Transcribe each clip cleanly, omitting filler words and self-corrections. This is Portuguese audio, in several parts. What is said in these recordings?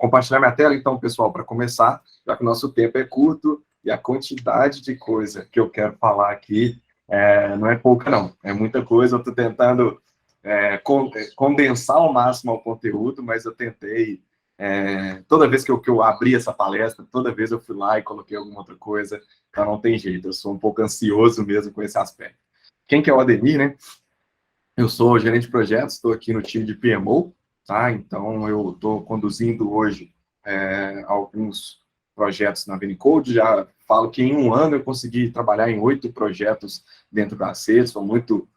compartilhar minha tela, então, pessoal, para começar, já que o nosso tempo é curto e a quantidade de coisa que eu quero falar aqui não é pouca, não. É muita coisa, eu estou tentando condensar ao máximo o conteúdo, mas eu tentei, toda vez que eu abri essa palestra, toda vez eu fui lá e coloquei alguma outra coisa, então não tem jeito, eu sou um pouco ansioso mesmo com esse aspecto. Quem que é o Ademir, né? Eu sou gerente de projetos, estou aqui no time de PMO, tá? Então, eu estou conduzindo hoje alguns projetos na Venicode. Já falo que em um ano eu consegui trabalhar em 8 projetos dentro da C. Sou muito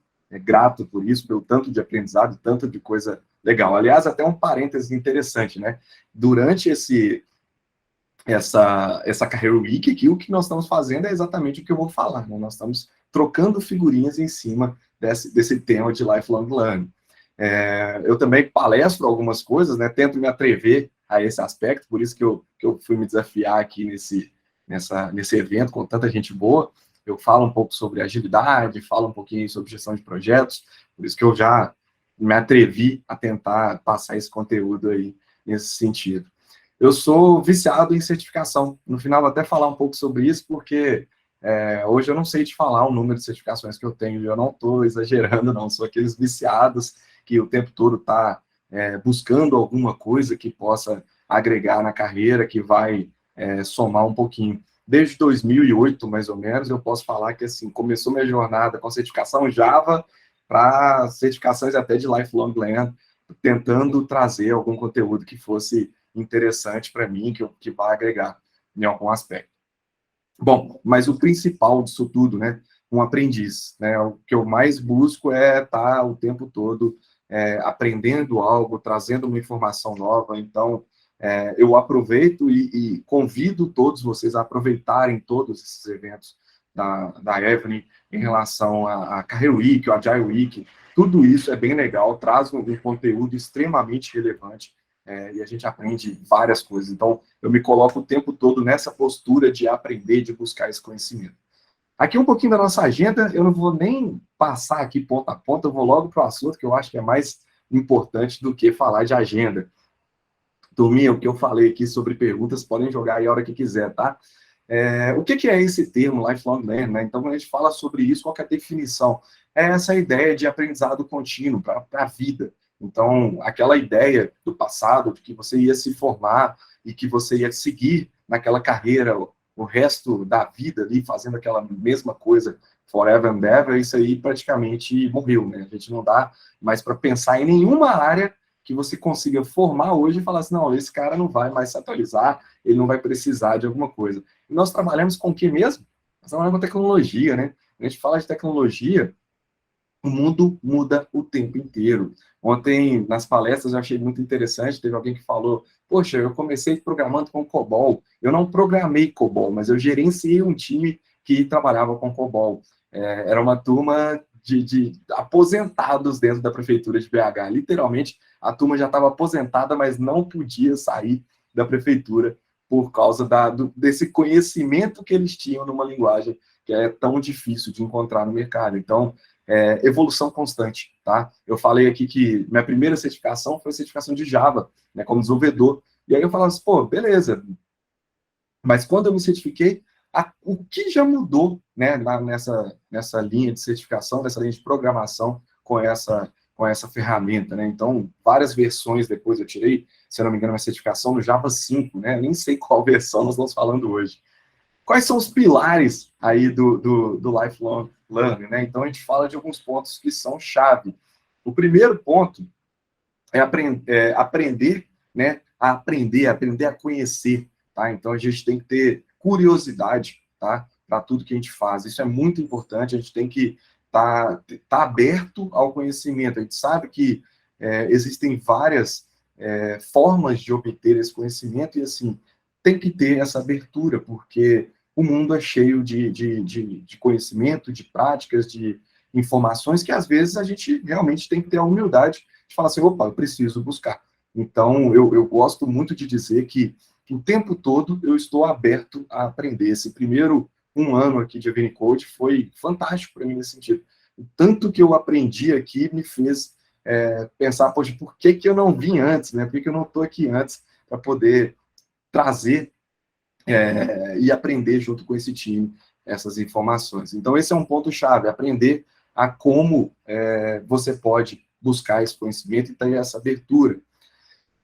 grato por isso, pelo tanto de aprendizado, tanto de coisa legal. Aliás, até um parêntese interessante, né? Durante essa Career Week aqui, o que nós estamos fazendo é exatamente o que eu vou falar, né? Nós estamos trocando figurinhas em cima desse tema de lifelong learning. Eu também palestro algumas coisas, né? Tento me atrever a esse aspecto, por isso que eu fui me desafiar aqui nesse evento com tanta gente boa. Eu falo um pouco sobre agilidade, falo um pouquinho sobre gestão de projetos, por isso que eu já me atrevi a tentar passar esse conteúdo aí nesse sentido. Eu sou viciado em certificação. No final, vou até falar um pouco sobre isso, porque hoje eu não sei te falar o número de certificações que eu tenho, eu não estou exagerando, não. Sou aqueles viciados que o tempo todo está buscando alguma coisa que possa agregar na carreira, que vai somar um pouquinho. Desde 2008, mais ou menos, eu posso falar que assim começou minha jornada com certificação Java para certificações até de lifelong learning, tentando trazer algum conteúdo que fosse interessante para mim, que vai agregar em algum aspecto. Bom, mas o principal disso tudo, né, um aprendiz, né, o que eu mais busco é estar o tempo todo aprendendo algo, trazendo uma informação nova, então eu aproveito e convido todos vocês a aproveitarem todos esses eventos da Evony em relação à Career Week, ao Agile Week, tudo isso é bem legal, traz um conteúdo extremamente relevante, e a gente aprende várias coisas. Então, eu me coloco o tempo todo nessa postura de aprender, de buscar esse conhecimento. Aqui um pouquinho da nossa agenda, eu não vou nem passar aqui ponta a ponta, eu vou logo para o assunto, que eu acho que é mais importante do que falar de agenda. Turminha, o que eu falei aqui sobre perguntas, podem jogar aí a hora que quiser, tá? O que é esse termo, lifelong learning, né? Então, quando a gente fala sobre isso, qual que é a definição? É essa ideia de aprendizado contínuo para a vida. Então, aquela ideia do passado, de que você ia se formar e que você ia seguir naquela carreira o resto da vida ali, fazendo aquela mesma coisa forever and ever, isso aí praticamente morreu, né? A gente não dá mais para pensar em nenhuma área que você consiga formar hoje e falar assim, não, esse cara não vai mais se atualizar, ele não vai precisar de alguma coisa. E nós trabalhamos com o que mesmo? Nós trabalhamos com tecnologia, né? A gente fala de tecnologia, o mundo muda o tempo inteiro. Ontem, nas palestras, eu achei muito interessante, teve alguém que falou, poxa, eu comecei programando com COBOL. Eu não programei COBOL, mas eu gerenciei um time que trabalhava com COBOL. Era uma turma de aposentados dentro da prefeitura de BH. Literalmente, a turma já estava aposentada, mas não podia sair da prefeitura por causa desse conhecimento que eles tinham numa linguagem que é tão difícil de encontrar no mercado. Então, evolução constante, tá? Eu falei aqui que minha primeira certificação foi a certificação de Java, né, como desenvolvedor. E aí eu falava assim, pô, beleza. Mas quando eu me certifiquei, o que já mudou, né, nessa linha de certificação, nessa linha de programação com essa ferramenta, né? Então, várias versões depois eu tirei, se eu não me engano, uma certificação no Java 5, né? Nem sei qual versão nós estamos falando hoje. Quais são os pilares aí do lifelong learning, né? Então, a gente fala de alguns pontos que são chave. O primeiro ponto é aprender, né? Aprender a conhecer, tá? Então, a gente tem que ter curiosidade, tá? Para tudo que a gente faz. Isso é muito importante, a gente tem que tá aberto ao conhecimento. A gente sabe que existem várias formas de obter esse conhecimento e, assim, tem que ter essa abertura, porque o mundo é cheio de conhecimento, de práticas, de informações que, às vezes, a gente realmente tem que ter a humildade de falar assim, opa, eu preciso buscar. Então, eu gosto muito de dizer que o tempo todo eu estou aberto a aprender. Esse primeiro um ano aqui de Avenicode foi fantástico para mim nesse sentido. O tanto que eu aprendi aqui me fez pensar, poxa, por que eu não vim antes, né? Por que eu não estou aqui antes para poder trazer e aprender junto com esse time essas informações. Então, esse é um ponto-chave, aprender a como você pode buscar esse conhecimento e ter essa abertura.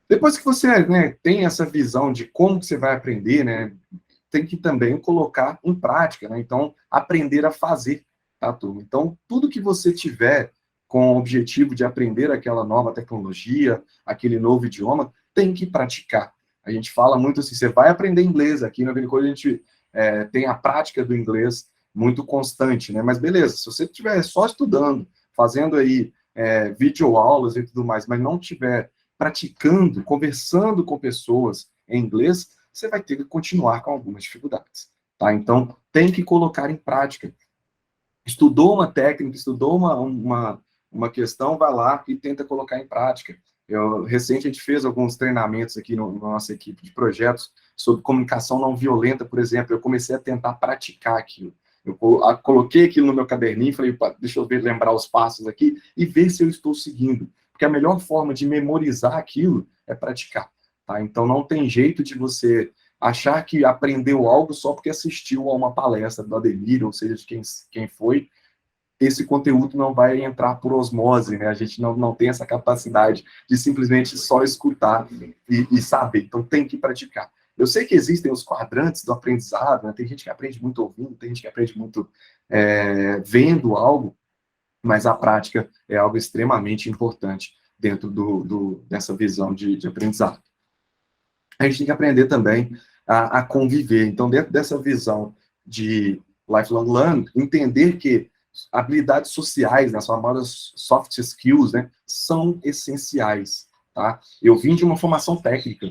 Depois que você, né, tem essa visão de como que você vai aprender, né, tem que também colocar em prática, né? Então, aprender a fazer, tá, turma? Então, tudo que você tiver com o objetivo de aprender aquela nova tecnologia, aquele novo idioma, tem que praticar. A gente fala muito assim, você vai aprender inglês, aqui na Vinicode a gente tem a prática do inglês muito constante, né? Mas beleza, se você estiver só estudando, fazendo aí videoaulas e tudo mais, mas não estiver praticando, conversando com pessoas em inglês, você vai ter que continuar com algumas dificuldades, tá? Então, tem que colocar em prática. Estudou uma técnica, estudou uma questão, vai lá e tenta colocar em prática. Recente, a gente fez alguns treinamentos aqui na nossa equipe de projetos sobre comunicação não violenta, por exemplo. Eu comecei a tentar praticar aquilo. Eu coloquei aquilo no meu caderninho e falei, deixa eu lembrar os passos aqui e ver se eu estou seguindo. Porque a melhor forma de memorizar aquilo é praticar. Tá? Então, não tem jeito de você achar que aprendeu algo só porque assistiu a uma palestra do Ademir, ou seja, de quem foi. Esse conteúdo não vai entrar por osmose, né? A gente não tem essa capacidade de simplesmente só escutar e saber. Então, tem que praticar. Eu sei que existem os quadrantes do aprendizado, né? Tem gente que aprende muito ouvindo, tem gente que aprende muito vendo algo, mas a prática é algo extremamente importante dentro dessa visão de aprendizado. A gente tem que aprender também a conviver. Então, dentro dessa visão de lifelong learning, entender que habilidades sociais, né, as famosas soft skills, né, são essenciais. Tá? Eu vim de uma formação técnica.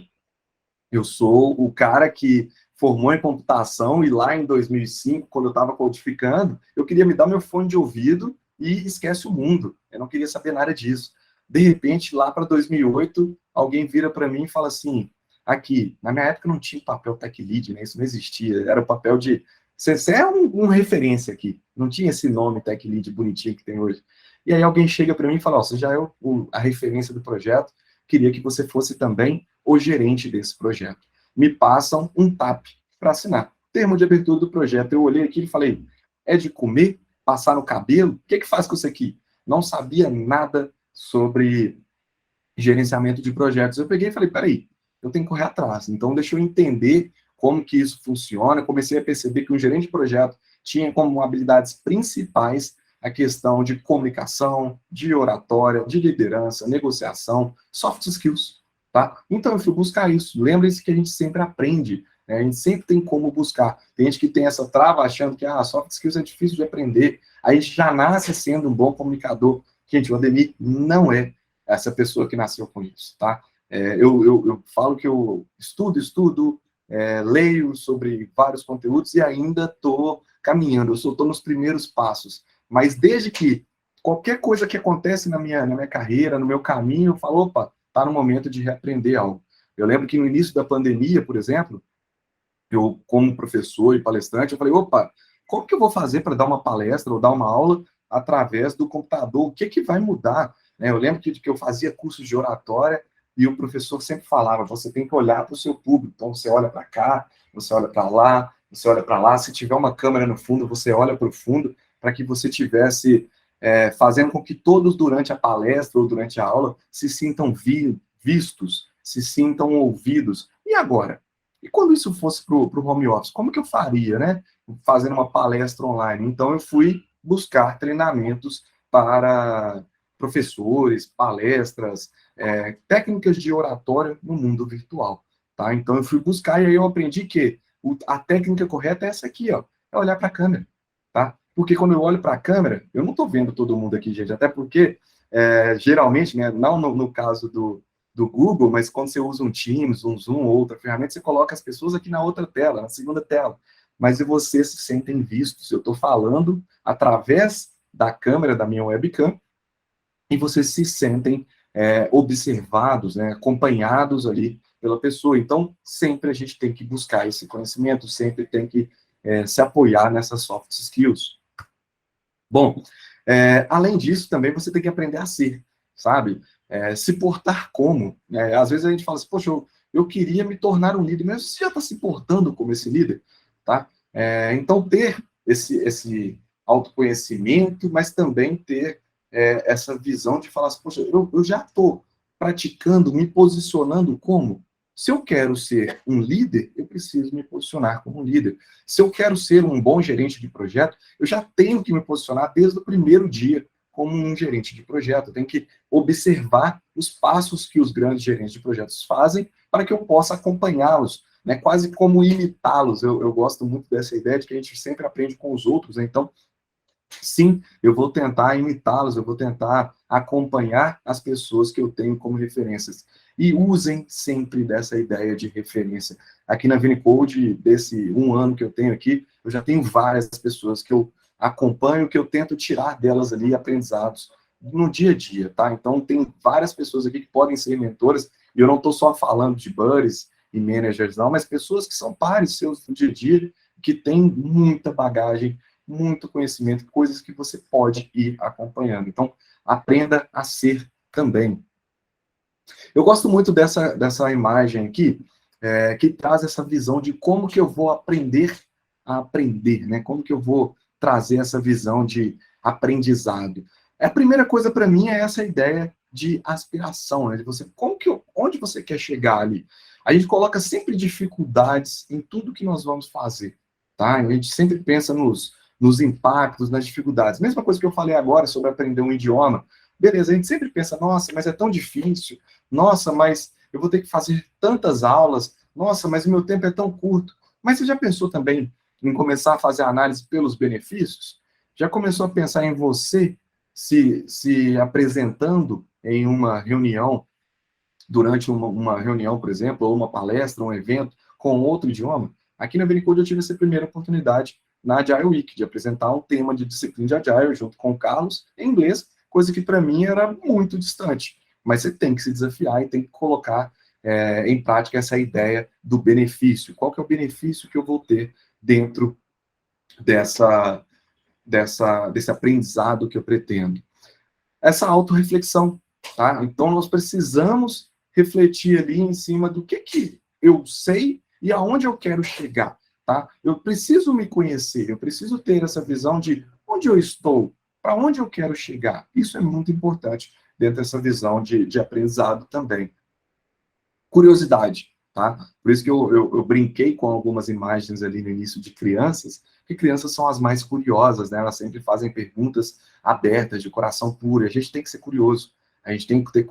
Eu sou o cara que formou em computação e lá em 2005, quando eu estava codificando, eu queria me dar meu fone de ouvido e esquece o mundo. Eu não queria saber nada disso. De repente, lá para 2008, alguém vira para mim e fala assim, aqui, na minha época não tinha papel tech lead, né? Isso não existia. Era o papel de... Você é um referência aqui. Não tinha esse nome tech lead bonitinho que tem hoje. E aí alguém chega para mim e fala, você já é a referência do projeto, queria que você fosse também o gerente desse projeto. Me passam um TAP para assinar. Termo de abertura do projeto. Eu olhei aqui e falei, é de comer? Passar no cabelo? O que faz com isso aqui? Não sabia nada sobre gerenciamento de projetos. Eu peguei e falei, peraí, eu tenho que correr atrás. Então, deixa eu entender como que isso funciona. Comecei a perceber que um gerente de projeto tinha como habilidades principais a questão de comunicação, de oratória, de liderança, negociação, soft skills. Tá? Então, eu fui buscar isso. Lembre-se que a gente sempre aprende, né? A gente sempre tem como buscar. Tem gente que tem essa trava achando que soft skills é difícil de aprender. A gente já nasce sendo um bom comunicador. Gente, o Ademir não é essa pessoa que nasceu com isso, tá? Eu falo que eu estudo, leio sobre vários conteúdos e ainda estou caminhando, eu estou nos primeiros passos. Mas desde que qualquer coisa que acontece na minha carreira, no meu caminho, eu falo, opa, está no momento de reaprender algo. Eu lembro que no início da pandemia, por exemplo, eu, como professor e palestrante, eu falei, opa, como que eu vou fazer para dar uma palestra ou dar uma aula através do computador? O que vai mudar? Eu lembro que eu fazia cursos de oratória e o professor sempre falava, você tem que olhar para o seu público. Então, você olha para cá, você olha para lá, você olha para lá. Se tiver uma câmera no fundo, você olha para o fundo, para que você tivesse fazendo com que todos, durante a palestra ou durante a aula, se sintam vistos, se sintam ouvidos. E agora? E quando isso fosse para o home office, como que eu faria, né? Fazendo uma palestra online. Então, eu fui buscar treinamentos para professores, palestras, técnicas de oratória no mundo virtual. Tá? Então, eu fui buscar e aí eu aprendi que a técnica correta é essa aqui, ó, é olhar para a câmera. Tá? Porque quando eu olho para a câmera, eu não estou vendo todo mundo aqui, gente, até porque, geralmente, né, não no caso do Google, mas quando você usa um Teams, um Zoom ou outra ferramenta, você coloca as pessoas aqui na outra tela, na segunda tela. Mas vocês se sentem vistos. Eu estou falando através da câmera da minha webcam e vocês se sentem observados, né, acompanhados ali pela pessoa. Então, sempre a gente tem que buscar esse conhecimento, sempre tem que se apoiar nessas soft skills. Bom, além disso, também você tem que aprender a ser, sabe? Se portar como. Às vezes a gente fala assim, poxa, eu queria me tornar um líder, mas você já está se portando como esse líder, tá? Então, ter esse autoconhecimento, mas também ter essa visão de falar assim, poxa, eu já estou praticando, me posicionando como? Se eu quero ser um líder, eu preciso me posicionar como um líder. Se eu quero ser um bom gerente de projeto, eu já tenho que me posicionar desde o primeiro dia como um gerente de projeto. Eu tenho que observar os passos que os grandes gerentes de projetos fazem para que eu possa acompanhá-los, né? Quase como imitá-los. Eu gosto muito dessa ideia de que a gente sempre aprende com os outros, né? Então, sim, eu vou tentar imitá-los, eu vou tentar acompanhar as pessoas que eu tenho como referências. E usem sempre dessa ideia de referência. Aqui na Vinicode, desse 1 ano que eu tenho aqui, eu já tenho várias pessoas que eu acompanho, que eu tento tirar delas ali aprendizados no dia a dia, tá? Então, tem várias pessoas aqui que podem ser mentoras, e eu não estou só falando de buddies e managers, não, mas pessoas que são pares seus no dia a dia, que têm muita bagagem, muito conhecimento, coisas que você pode ir acompanhando. Então, aprenda a ser também. Eu gosto muito dessa imagem aqui, que traz essa visão de como que eu vou aprender a aprender, né? Como que eu vou trazer essa visão de aprendizado. A primeira coisa para mim é essa ideia de aspiração, né? De você, onde você quer chegar ali? A gente coloca sempre dificuldades em tudo que nós vamos fazer, tá? A gente sempre pensa nos impactos, nas dificuldades. Mesma coisa que eu falei agora sobre aprender um idioma. Beleza, a gente sempre pensa, nossa, mas é tão difícil. Nossa, mas eu vou ter que fazer tantas aulas. Nossa, mas o meu tempo é tão curto. Mas você já pensou também em começar a fazer análise pelos benefícios? Já começou a pensar em você se apresentando em uma reunião, durante uma reunião, por exemplo, ou uma palestra, um evento, com outro idioma? Aqui na Venicode eu tive essa primeira oportunidade na Agile Week, de apresentar um tema de disciplina de Agile junto com o Carlos, em inglês, coisa que para mim era muito distante. Mas você tem que se desafiar e tem que colocar em prática essa ideia do benefício. Qual que é o benefício que eu vou ter dentro desse aprendizado que eu pretendo? Essa autorreflexão, tá? Então, nós precisamos refletir ali em cima do que eu sei e aonde eu quero chegar, tá? Eu preciso me conhecer, eu preciso ter essa visão de onde eu estou, para onde eu quero chegar. Isso é muito importante dentro dessa visão de aprendizado também. Curiosidade, tá? Por isso que eu brinquei com algumas imagens ali no início de crianças, que crianças são as mais curiosas, né? Elas sempre fazem perguntas abertas, de coração puro. A gente tem que ser curioso, a gente tem que ter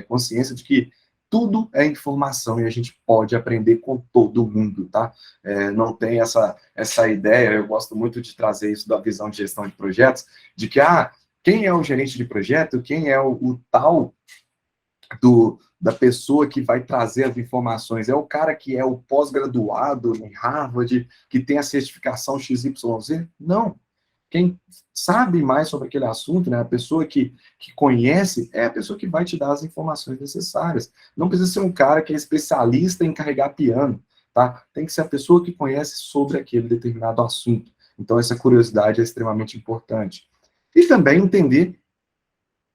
consciência de que tudo é informação e a gente pode aprender com todo mundo, tá? Não tem essa ideia, eu gosto muito de trazer isso da visão de gestão de projetos, de que, quem é o gerente de projeto, quem é o tal da pessoa que vai trazer as informações? É o cara que é o pós-graduado em Harvard, que tem a certificação XYZ? Não. Quem sabe mais sobre aquele assunto, né, a pessoa que conhece, é a pessoa que vai te dar as informações necessárias. Não precisa ser um cara que é especialista em carregar piano, tá? Tem que ser a pessoa que conhece sobre aquele determinado assunto. Então, essa curiosidade é extremamente importante. E também entender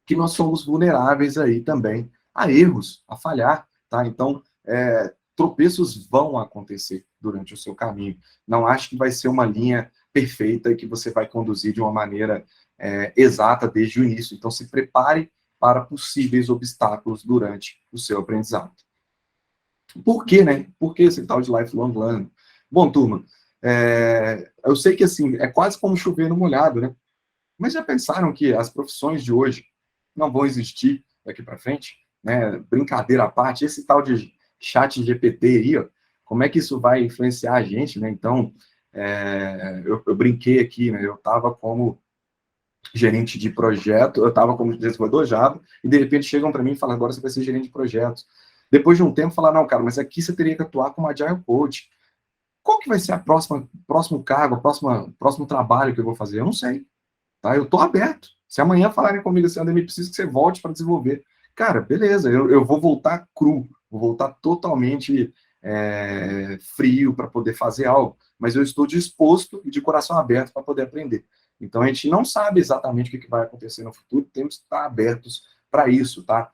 que nós somos vulneráveis aí também a erros, a falhar, tá? Então, tropeços vão acontecer durante o seu caminho. Não acho que vai ser uma linha perfeita e que você vai conduzir de uma maneira exata desde o início. Então, se prepare para possíveis obstáculos durante o seu aprendizado. Por quê, né? Por que esse tal de lifelong learning? Bom, turma, eu sei que, assim, é quase como chover no molhado, né? Mas já pensaram que as profissões de hoje não vão existir daqui para frente? Né? Brincadeira à parte, esse tal de chat GPT aí, ó, como é que isso vai influenciar a gente, né? Então, eu brinquei aqui, né? Eu estava como gerente de projeto, eu estava como desenvolvedor Java, e de repente chegam para mim e falam, agora você vai ser gerente de projetos. Depois de um tempo, falar, não, cara, mas aqui você teria que atuar como Agile Coach. Qual que vai ser próximo cargo, próximo trabalho que eu vou fazer? Eu não sei. Tá? Eu estou aberto. Se amanhã falarem comigo assim, André, preciso que você volte para desenvolver. Cara, beleza, eu vou voltar cru, vou voltar totalmente frio para poder fazer algo, mas eu estou disposto e de coração aberto para poder aprender. Então, a gente não sabe exatamente o que vai acontecer no futuro, temos que estar abertos para isso, tá?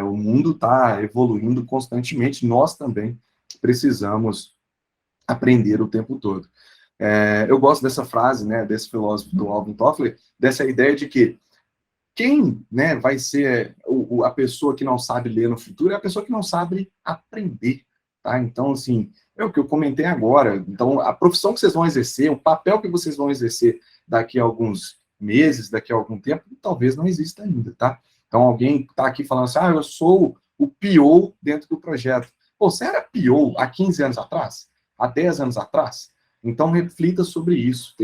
O mundo está evoluindo constantemente, nós também precisamos aprender o tempo todo. Eu gosto dessa frase, né, desse filósofo do Alvin Toffler, dessa ideia de que quem, né, vai ser a pessoa que não sabe ler no futuro é a pessoa que não sabe aprender, tá? Então, assim, é o que eu comentei agora. Então, a profissão que vocês vão exercer, o papel que vocês vão exercer daqui a alguns meses, daqui a algum tempo, talvez não exista ainda, tá? Então, alguém está aqui falando assim, eu sou o PO dentro do projeto. Pô, você era PO há 15 anos atrás? Há 10 anos atrás? Então, reflita sobre isso.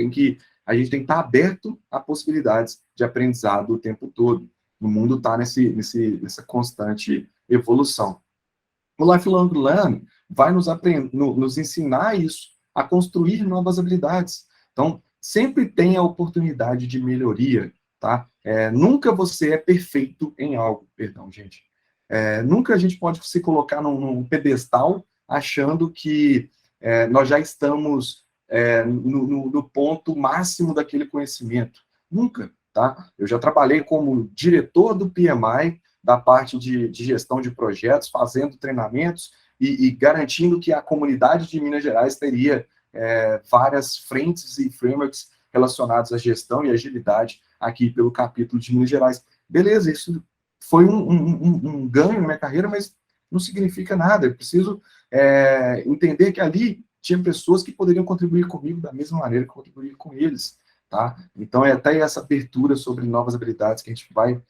A gente tem que estar aberto a possibilidades de aprendizado o tempo todo. O mundo está nessa constante evolução. O Lifelong Learning vai nos ensinar isso, a construir novas habilidades. Então, sempre tem a oportunidade de melhoria, tá? Nunca você é perfeito em algo, perdão, gente. Nunca a gente pode se colocar num pedestal achando que nós já estamos no ponto máximo daquele conhecimento. Nunca, tá? Eu já trabalhei como diretor do PMI, da parte de gestão de projetos, fazendo treinamentos e garantindo que a comunidade de Minas Gerais teria várias frentes e frameworks relacionados à gestão e agilidade aqui pelo capítulo de Minas Gerais. Beleza, isso foi um ganho na minha carreira, mas não significa nada. Eu preciso entender que ali tinha pessoas que poderiam contribuir comigo da mesma maneira que eu contribuí com eles, tá? Então, é até essa abertura sobre novas habilidades que a gente vai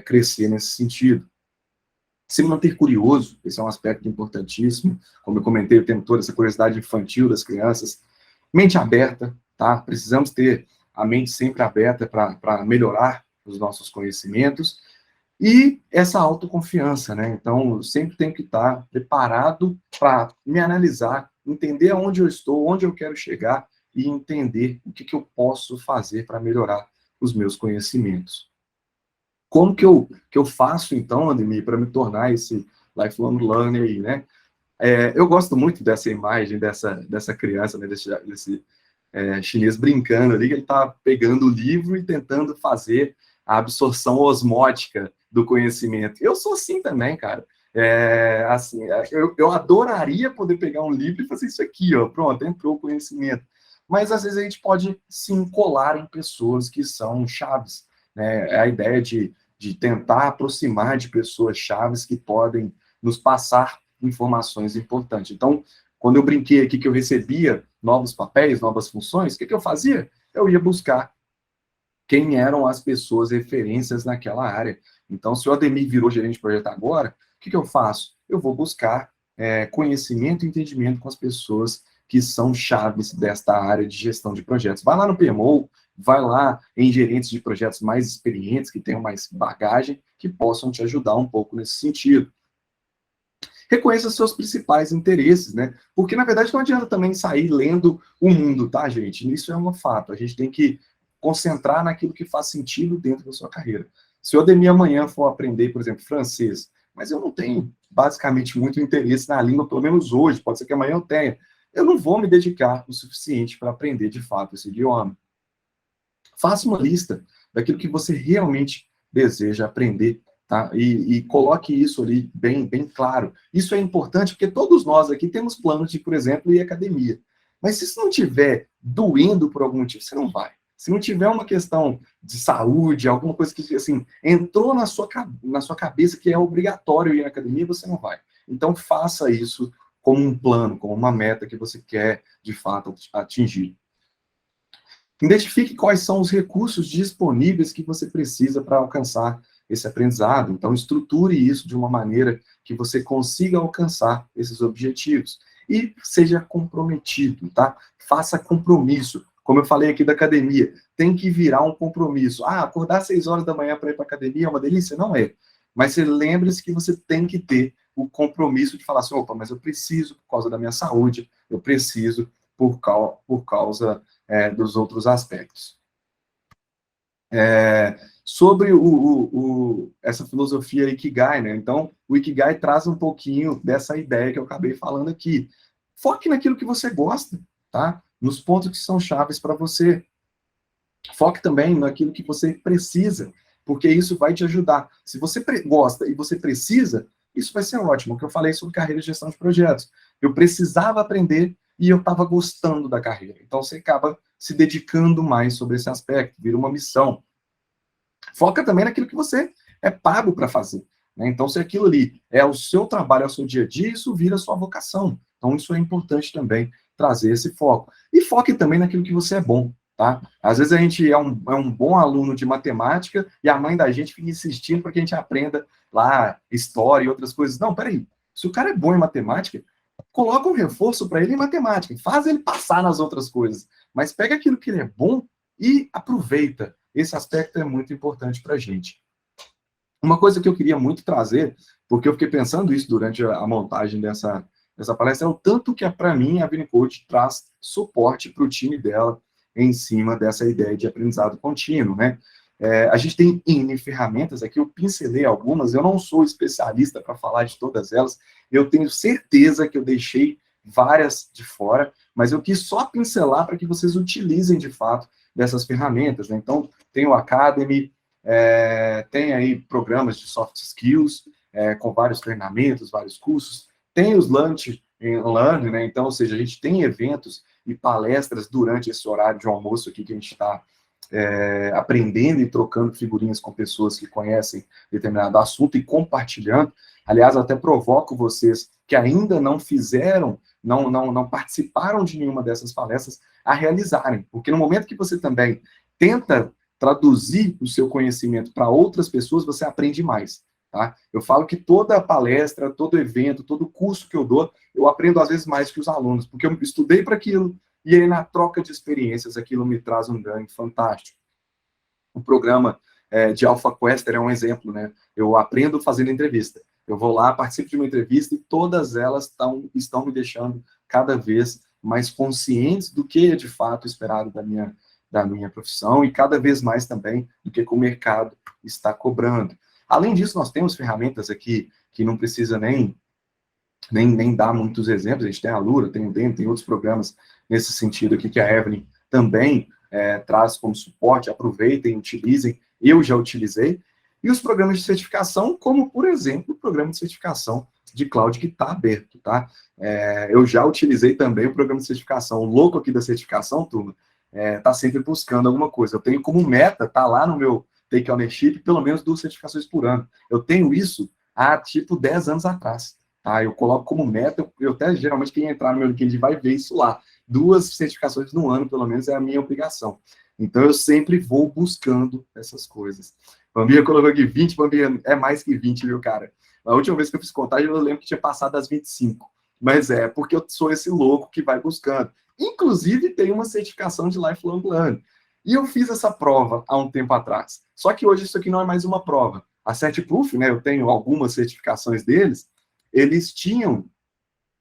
crescer nesse sentido. Se manter curioso, esse é um aspecto importantíssimo, como eu comentei, eu tenho toda essa curiosidade infantil das crianças. Mente aberta, tá? Precisamos ter a mente sempre aberta para melhorar os nossos conhecimentos, e essa autoconfiança, né? Então, eu sempre tenho que estar preparado para me analisar, entender aonde eu estou, onde eu quero chegar e entender o que eu posso fazer para melhorar os meus conhecimentos. Como que eu faço, então, Ademir, para me tornar esse lifelong learner aí, né? Eu gosto muito dessa imagem, dessa criança, né, desse chinês brincando ali, que ele está pegando o livro e tentando fazer a absorção osmótica do conhecimento. Eu sou assim também, cara. Assim, eu adoraria poder pegar um livro e fazer isso aqui, ó, pronto, entrou o conhecimento. Mas às vezes a gente pode se encolar em pessoas que são chaves, né? É a ideia de tentar aproximar de pessoas chaves que podem nos passar informações importantes. Então, quando eu brinquei aqui que eu recebia novos papéis, novas funções, o que eu fazia? Eu ia buscar quem eram as pessoas referências naquela área. Então, se o Ademir virou gerente de projeto agora, o que eu faço? Eu vou buscar conhecimento e entendimento com as pessoas que são chaves desta área de gestão de projetos. Vai lá no PMO, vai lá em gerentes de projetos mais experientes, que tenham mais bagagem, que possam te ajudar um pouco nesse sentido. Reconheça seus principais interesses, né? Porque, na verdade, não adianta também sair lendo o mundo, tá, gente? Isso é um fato. A gente tem que concentrar naquilo que faz sentido dentro da sua carreira. Se o Ademir amanhã for aprender, por exemplo, francês, mas eu não tenho, basicamente, muito interesse na língua, pelo menos hoje, pode ser que amanhã eu tenha, eu não vou me dedicar o suficiente para aprender, de fato, esse idioma. Faça uma lista daquilo que você realmente deseja aprender, tá? E coloque isso ali bem, bem claro. Isso é importante porque todos nós aqui temos planos de, por exemplo, ir à academia. Mas se isso não estiver doendo por algum motivo, você não vai. Se não tiver uma questão de saúde, alguma coisa que, assim, entrou na sua cabeça que é obrigatório ir à academia, você não vai. Então, faça isso como um plano, como uma meta que você quer, de fato, atingir. Identifique quais são os recursos disponíveis que você precisa para alcançar esse aprendizado. Então, estruture isso de uma maneira que você consiga alcançar esses objetivos. E seja comprometido, tá? Faça compromisso. Como eu falei aqui da academia, tem que virar um compromisso. Acordar às 6 horas da manhã para ir para a academia é uma delícia? Não é. Mas você lembre-se que você tem que ter o compromisso de falar assim, opa, mas eu preciso por causa da minha saúde, eu preciso por causa dos outros aspectos. Sobre essa filosofia Ikigai, né? Então, o Ikigai traz um pouquinho dessa ideia que eu acabei falando aqui. Foque naquilo que você gosta, tá? Nos pontos que são chaves para você. Foque também naquilo que você precisa. porque isso vai te ajudar. Se você gosta e você precisa, isso vai ser ótimo. O que eu falei sobre carreira de gestão de projetos. Eu precisava aprender e eu estava gostando da carreira. Então, você acaba se dedicando mais sobre esse aspecto, vira uma missão. Foca também naquilo que você é pago para fazer. Né? Então, se aquilo ali é o seu trabalho, é o seu dia a dia, isso vira a sua vocação. Então, isso é importante também, trazer esse foco. E foque também naquilo que você é bom. Tá? Às vezes a gente é um bom aluno de matemática e a mãe da gente fica insistindo para que a gente aprenda lá história e outras coisas. Não, peraí. Se o cara é bom em matemática, coloca um reforço para ele em matemática, faz ele passar nas outras coisas. Mas pega aquilo que ele é bom e aproveita. Esse aspecto é muito importante para a gente. Uma coisa que eu queria muito trazer, porque eu fiquei pensando isso durante a montagem dessa palestra, é o tanto que, para mim, a Vinicoach traz suporte para o time dela em cima dessa ideia de aprendizado contínuo, né? A gente tem N ferramentas aqui, eu pincelei algumas, eu não sou especialista para falar de todas elas, eu tenho certeza que eu deixei várias de fora, mas eu quis só pincelar para que vocês utilizem, de fato, dessas ferramentas, né? Então, tem o Academy, tem aí programas de soft skills, com vários treinamentos, vários cursos, tem os Lunch and Learn, né? Então, ou seja, a gente tem eventos e palestras durante esse horário de almoço aqui que a gente está aprendendo e trocando figurinhas com pessoas que conhecem determinado assunto e compartilhando. Aliás, eu até provoco vocês que ainda não fizeram, não participaram de nenhuma dessas palestras, a realizarem. Porque no momento que você também tenta traduzir o seu conhecimento para outras pessoas, você aprende mais. Tá? Eu falo que toda palestra, todo evento, todo curso que eu dou, eu aprendo às vezes mais que os alunos, porque eu estudei para aquilo, e aí na troca de experiências aquilo me traz um ganho fantástico. O programa de Alpha Quester é um exemplo, né? Eu aprendo fazendo entrevista. Eu vou lá, participo de uma entrevista e todas elas estão me deixando cada vez mais conscientes do que é de fato esperado da minha profissão e cada vez mais também do que o mercado está cobrando. Além disso, nós temos ferramentas aqui que não precisa nem dar muitos exemplos. A gente tem a Lura, tem o DEM, tem outros programas nesse sentido aqui que a Evelyn também traz como suporte. Aproveitem, utilizem. Eu já utilizei. E os programas de certificação, como, por exemplo, o programa de certificação de cloud que está aberto, tá? Eu já utilizei também o programa de certificação. O louco aqui da certificação, turma, está sempre buscando alguma coisa. Eu tenho como meta, tá lá no meu Take Ownership, pelo menos 2 certificações por ano. Eu tenho isso há, tipo, 10 anos atrás. Tá? Eu coloco como meta, eu até, geralmente, quem entrar no meu LinkedIn vai ver isso lá. 2 certificações no ano, pelo menos, é a minha obrigação. Então, eu sempre vou buscando essas coisas. Bambinha colocou aqui 20, Bambinha, é mais que 20, viu, cara? A última vez que eu fiz contagem, eu lembro que tinha passado das 25. Mas porque eu sou esse louco que vai buscando. Inclusive, tem uma certificação de Lifelong Learning. E eu fiz essa prova há um tempo atrás. Só que hoje isso aqui não é mais uma prova. A Certproof, né, eu tenho algumas certificações deles, eles tinham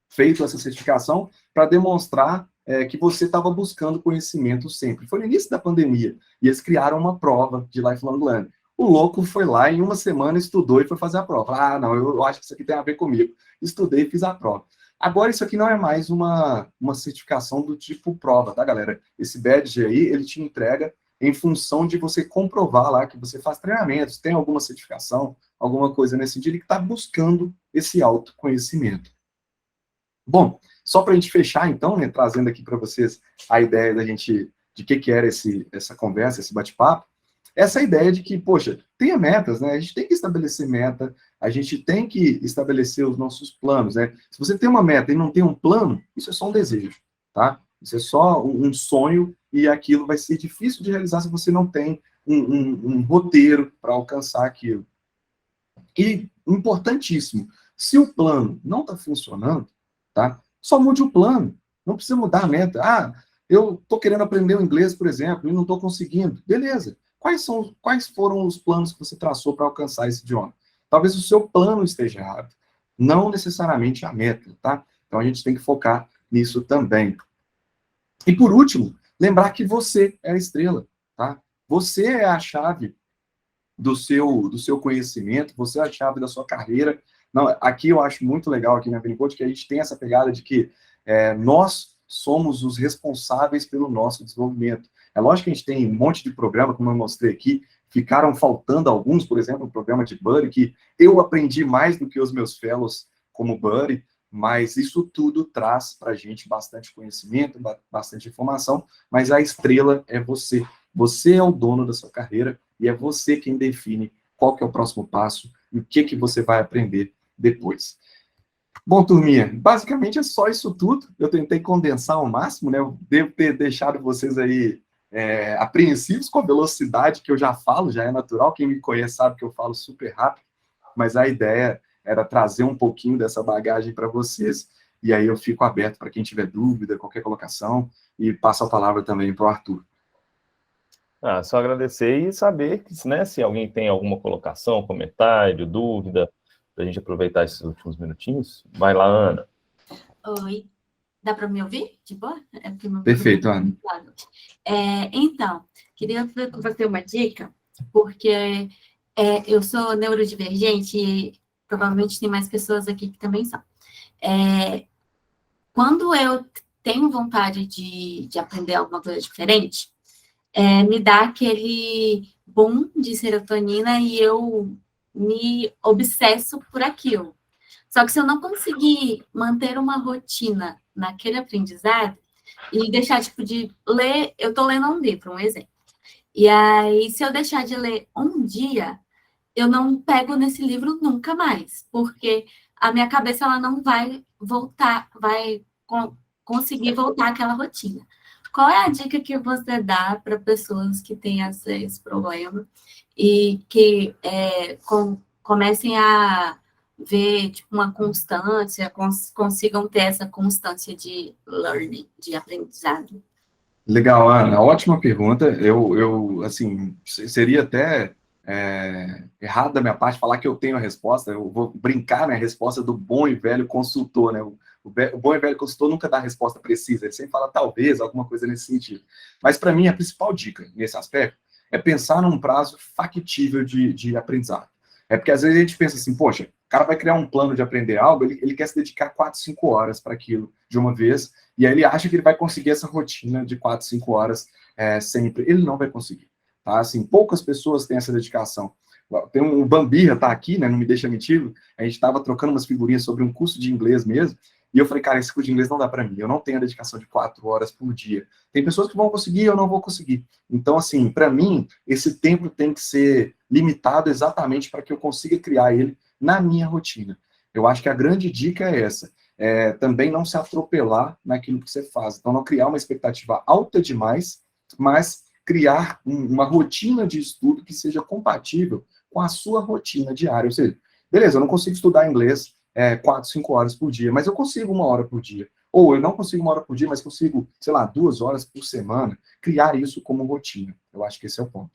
feito essa certificação para demonstrar que você estava buscando conhecimento sempre. Foi no início da pandemia, e eles criaram uma prova de Lifelong Learning. O louco foi lá, em uma semana, estudou e foi fazer a prova. Ah, não, eu acho que isso aqui tem a ver comigo. Estudei e fiz a prova. Agora, isso aqui não é mais uma certificação do tipo prova, tá, galera? Esse badge aí, ele te entrega em função de você comprovar lá que você faz treinamentos, tem alguma certificação, alguma coisa nesse sentido, que está buscando esse autoconhecimento. Bom, só para a gente fechar, então, né, trazendo aqui para vocês a ideia da gente, de que era essa conversa, esse bate-papo, essa ideia de que, poxa, tenha metas, né? A gente tem que estabelecer meta, a gente tem que estabelecer os nossos planos, né? Se você tem uma meta e não tem um plano, isso é só um desejo, tá? Isso é só um sonho e aquilo vai ser difícil de realizar se você não tem um roteiro para alcançar aquilo. E, importantíssimo, se o plano não está funcionando, tá? Só mude o plano, não precisa mudar a meta. Ah, eu estou querendo aprender o inglês, por exemplo, e não estou conseguindo. Beleza. Quais foram os planos que você traçou para alcançar esse idioma? Talvez o seu plano esteja errado, não necessariamente a meta, tá? Então a gente tem que focar nisso também. E por último, lembrar que você é a estrela, tá? Você é a chave do seu conhecimento, você é a chave da sua carreira. Não, aqui eu acho muito legal aqui na Vinicoach que a gente tem essa pegada de que nós somos os responsáveis pelo nosso desenvolvimento. É lógico que a gente tem um monte de programa, como eu mostrei aqui, ficaram faltando alguns, por exemplo, o programa de Buddy, que eu aprendi mais do que os meus fellows como Buddy, mas isso tudo traz para a gente bastante conhecimento, bastante informação, mas a estrela é você. Você é o dono da sua carreira e é você quem define qual que é o próximo passo e o que você vai aprender depois. Bom, turminha, basicamente é só isso tudo. Eu tentei condensar ao máximo, né? Eu devo ter deixado vocês aí apreensivos com a velocidade que eu já falo, já é natural. Quem me conhece sabe que eu falo super rápido, mas a ideia era trazer um pouquinho dessa bagagem para vocês, e aí eu fico aberto para quem tiver dúvida, qualquer colocação, e passo a palavra também para o Arthur. Só agradecer e saber, né, se alguém tem alguma colocação, comentário, dúvida, para a gente aproveitar esses últimos minutinhos. Vai lá, Ana. Oi, dá para me ouvir? De boa? Perfeito, Ana. Então, queria fazer uma dica, porque eu sou neurodivergente e provavelmente tem mais pessoas aqui que também são. Quando eu tenho vontade de aprender alguma coisa diferente, me dá aquele boom de serotonina e eu me obsesso por aquilo. Só que se eu não conseguir manter uma rotina naquele aprendizado e deixar, tipo, de ler, eu estou lendo um livro, um exemplo. E aí, se eu deixar de ler um dia, eu não pego nesse livro nunca mais, porque a minha cabeça ela não vai voltar, conseguir voltar àquela rotina. Qual é a dica que você dá para pessoas que têm esse problema e que comecem a ver tipo, uma constância, consigam ter essa constância de learning, de aprendizado? Legal, Ana. Ótima pergunta. Eu assim, seria até errado da minha parte falar que eu tenho a resposta. Eu vou brincar na resposta do bom e velho consultor, né? O bom e velho consultor nunca dá a resposta precisa, ele sempre fala talvez, alguma coisa nesse sentido. Mas, para mim, a principal dica nesse aspecto é pensar num prazo factível de aprendizado. É porque, às vezes, a gente pensa assim, poxa, o cara vai criar um plano de aprender algo, ele quer se dedicar 4, 5 horas para aquilo de uma vez, e aí ele acha que ele vai conseguir essa rotina de 4, 5 horas sempre. Ele não vai conseguir. Tá? Assim, poucas pessoas têm essa dedicação. Tem um Bambirra, tá aqui, né? Não me deixa mentir. A gente estava trocando umas figurinhas sobre um curso de inglês mesmo, e eu falei, cara, esse curso de inglês não dá para mim. Eu não tenho a dedicação de 4 horas por dia. Tem pessoas que vão conseguir, eu não vou conseguir. Então, assim, para mim, esse tempo tem que ser limitado exatamente para que eu consiga criar ele na minha rotina. Eu acho que a grande dica é essa. Também não se atropelar naquilo que você faz. Então, não criar uma expectativa alta demais, mas criar uma rotina de estudo que seja compatível com a sua rotina diária. Ou seja, beleza, eu não consigo estudar inglês 4, 5 horas por dia, mas eu consigo 1 hora por dia. Ou eu não consigo 1 hora por dia, mas consigo, sei lá, 2 horas por semana. Criar isso como rotina. Eu acho que esse é o ponto.